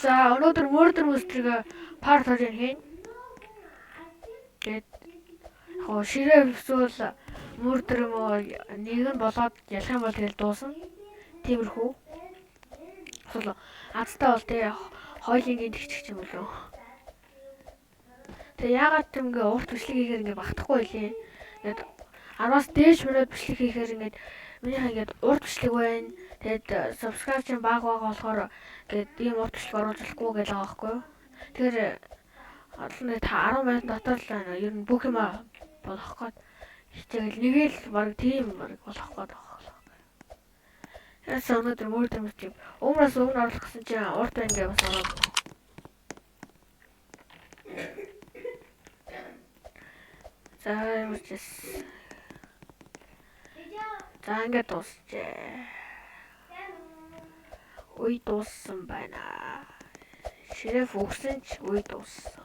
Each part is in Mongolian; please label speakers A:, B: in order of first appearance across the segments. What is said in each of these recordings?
A: За өнөөдөр murder mystery-г part 2-ыг хийн. Тэгээд яг ширээ эсвэл murder мó нэг нь болоод ялах юм бол тэгэл дуусна. Тиймэрхүү. Эсвэл азтай бол тэгээ хойлынгийн тэгчих юм болов. Тэгээ яагаад ч ингээ урт бичлэг хийхээр ингээ багтахгүй байлээ. Тэгээд 10-аас дээш минут бичлэг хийхээр ингээ минийх ингээд урт бичлэг байна. Тэгээд subscribe чинь бага болохоор ингээд ийм урт бичлэг оруулж болохгүй гэж байгаа байхгүй юу. Тэгэхээр олонний та 10 минут дотор л ер нь бүх юм болох гээд хичээл нэгэл баг тийм баг болох гээд байгаа. Яасан өнөөдөр murder mystery өмнөөс өмнө оруулах гэсэн чинь урт байна гэж бас ороод. За ямарчс. За ингээд дуусчээ. Үй дууссан байна. Ширээ өгсөн ч үй дууссан.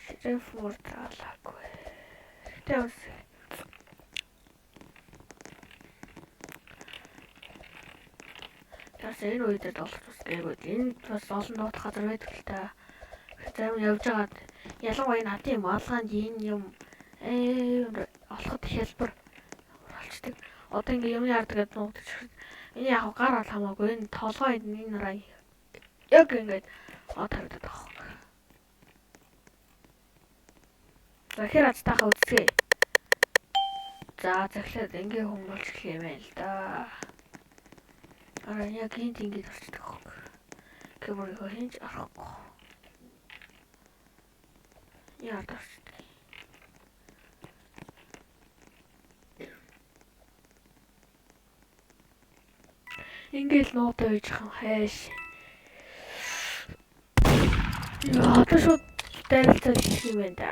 A: Ширээ мурталаагүй. Тэвс. Тэвс энэ үедээ долох тусгайгүй. Энэ бас олон дуудах газар байдаг л та. Зарим явж байгаад ялангуяа энэ хатын юм алгаанд энэ юм олоход хэлбэр болчдөг. Одоо ингээ юм яардаг гэдэг нуугдаж. Энэ яг гар бол хамаагүй энэ толгой энэ нараа яг ингээд од харагдаад байгаа. Тэгэхээр аз тахаа үзье. За захлаад ингээ хүн болж эхлэх юм байна л да. Араа яг энд ингэж орчдөг хөө. Кэборыг хинж арахгүй. Яа таарч. Ингээл нуутай байж хам хайш. Яа ташууд дайралцаад ирэх юм байна да.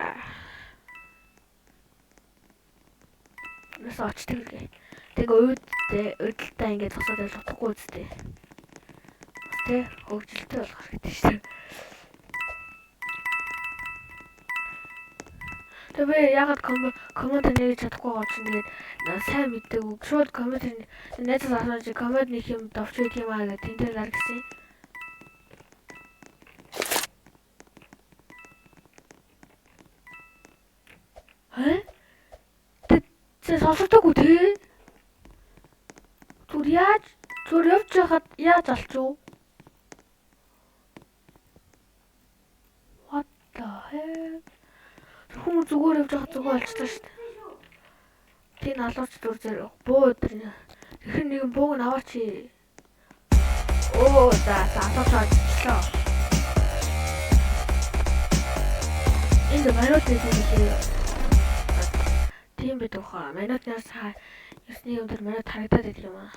A: Нас очдөг гээ. Өдөлтөө ингээд тусаад байж чадахгүй үстэй. Тэ хөгжилтэй болох хэрэгтэй шүү дээ. Тэгээ ягаад коммент нээж чадахгүй байгаа чинь тэгээд сайн мэддэг үг. Шууд коммент найзаас асууж коммент нэг юм давч өгөх юм аа гэдэг тэнтэй лар гэсэн. Тэ сонсогдоогүй тий. Зүр явж байхад яаж алчуу? What the heck? Хүн зүгээр явж байгаа зүгээр алчлаа шүү дээ. Тийм алууч дүр зэрэг буу өдөр. Тэгэхээр нэг бууг нь аваач. Оо за алууч авчлаа. Энэ манайд нэг тийм бид ухаа. Манайд яс ясны өндөр манайд харагдаад байдаг юм аа.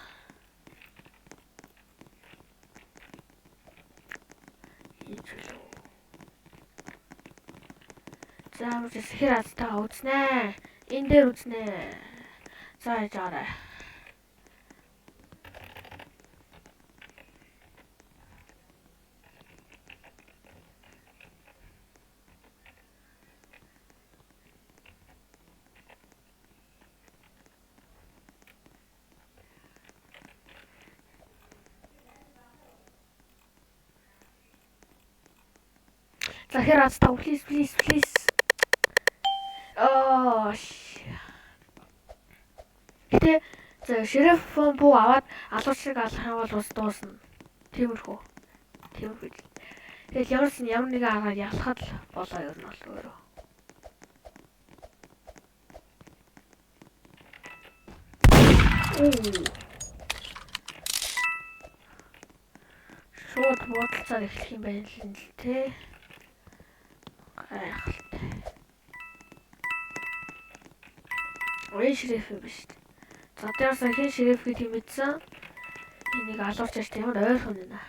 A: За тэгэхээр азтаа үзнэ. Энэ дээр үзнэ. За яж аваарай. За тэгэхээр азтаа please. Гэтэ за шериф фон буу аваад алууч шиг алах юм бол ус дуусна. Тиймэрхүү. Тэгэл ямар нэгэн аргаар ялахад л болоо ер нь бол өөрөө. Шууд бодолцоор эхлэх юм байна л тэ. Гайхалтай. Ой шериф юм биш. За тэрс хин шериф гэдэг юм ийдсэн. Энийг алуурчаач ямар ойрхон байна.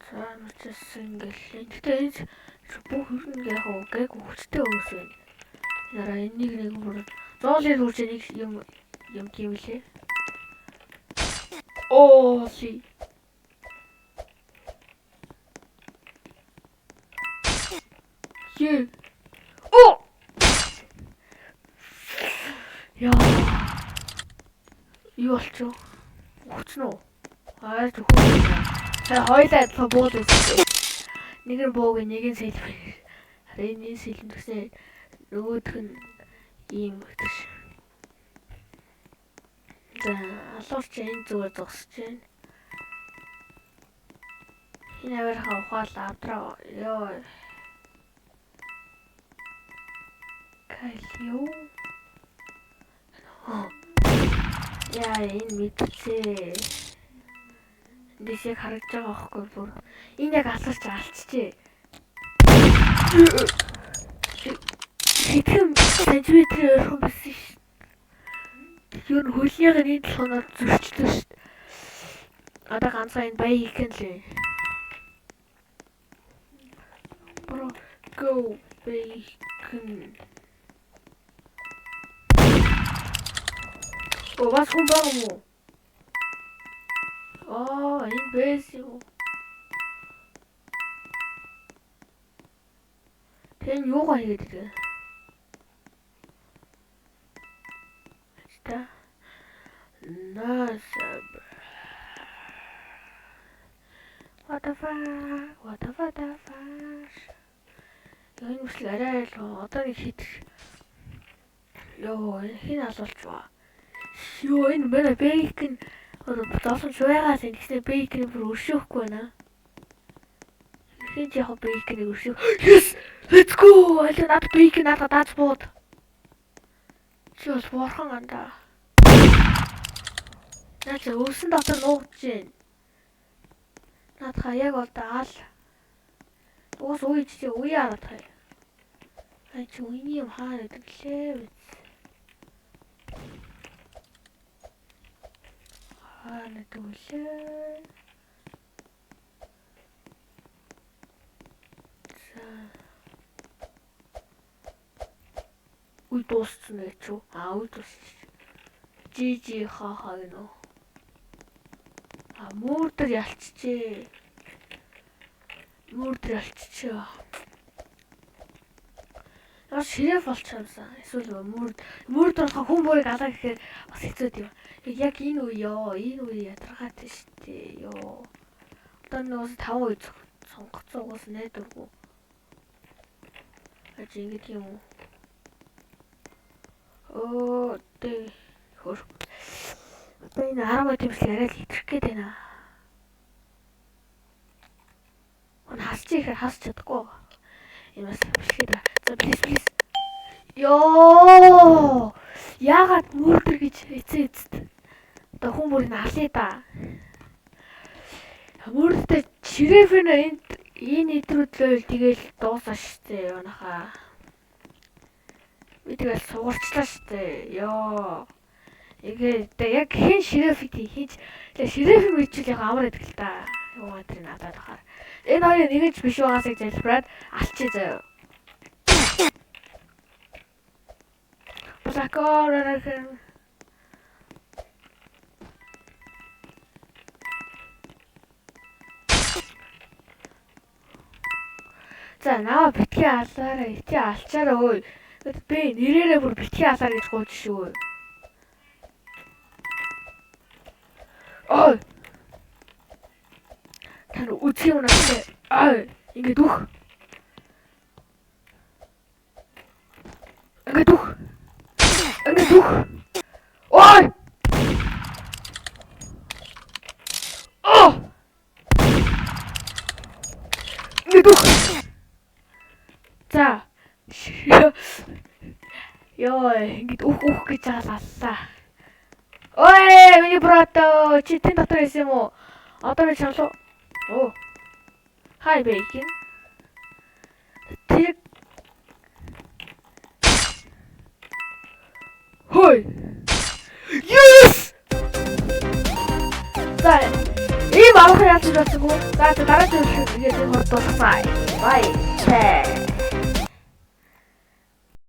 A: За мөчс ингээл. Гэтэ энэ бүх юм яг гэг хүчтэй хүмүүс байна. Яраа энийг нэг бүр зоолын үрж нэг юм тийм лээ. Ли. Е. Оо! Яа. Юу болчих вэ? Хүчнэ үү? Аа зөвхөн. Хоёлаа адилхан бууд байсан. Нэг нь бууг нэг нь сэлбэр. Харин энэ сэлбэрсэн нөгөөх нь ийм өгдөг. За алуурч энэ зүгээр зогсож байна. Энэ авирахаа ухаалаа авдраа. Ёо. Калио. Яа энэ мэдчихээ. Эндээс яг харагдаж байгаа байхгүй бүр. Энэ яг алуурч алцчихээ. Хэдхэн сантиметр өрхөн байсан ш. Юу н хөлнийх нь энэ толгоноор зөрчилсөн ш. Одоо ганцхан энэ баян их л. Бро go bacon. Оо бас хүн байгаа юм уу? Энэ бэс юу? Тэн юугаа хийгээд байгаа? Та насаб. What the fuck? Энэ үсэл арай л одоо нэг хит. Йоо, хин асуулчваа. Йоо, энэ мөрө бэйкэн зовсон шуягаас ингэснэ бэйкэн бүр өршөөхгүй байна. Хин яг бэйкэнийг өршөө. Yes! Let's go! Аль над бэйкэн надад дааж бууд. Чи бас борхон андаа. Наач өвсөн дотор нуугдж байна. Наадха яг олдаал. Уус ууж чи уяараад хай. Ай чи үний юм хаа гэдэг лээ. Хаа гэдэг лээ. Уй дууссан ээ ч үү? Уй дууссан. Жижи хаа гэнэ. Мөрдөр ялцчихээ. Яс ширэв болчихсон. Эсвэл мөрдөр болохоо хүн бүрийг алаа гэхээр бас хэцүү юм. Яг энэ үе ядаргаатай штэ. Ёо. Одоо нөөс 5 үе сонгоцсон уус найдваргүй. Аж ингэж юм уу? Тэ хөр. Одоо энэ 10 тэмцэл арай л итрэх гээд байна. Хасч чадахгүй. Энэ бас бишгээд. За please. Ёо! Яагаад мөрдөр гэж эцээцт. Одоо хүн бүрийг алъя да. Мөрдөртэй ширэфэн энэ идрүүдлээ тэгэл дуусаа штэ юунаха. Би тэгэл сугарчлаа штэ. Ёо. Тэгээд яг хэн ширэфийг хийж ширэфийг мэдчихэл яг амар идэл та. Юу гадэр надад хаар. Энэ хоёрын нэгж биш байгаасыг залбираад алчи заяа. Босакорын. За наваа битгий алаараа ити алчаараа өө. Би нэрээрээ бүр битгий алаар гэж гооч шүү. Ой. Тань үгүй юм аа. Ингээд үх. Ой. Ингээд үх. За. Ёо, ингээд үх гэж хааллаа. Ой, миний брато, чи тэн дотор байсан юм уу? Одоо би чамлуу. Оо. Хай бэйкин. Тэр. Хой. Yes! За. Ийм авах яаж чадсаггүй. За дараагийн үеийг ингээд хурдуулсан. Бай.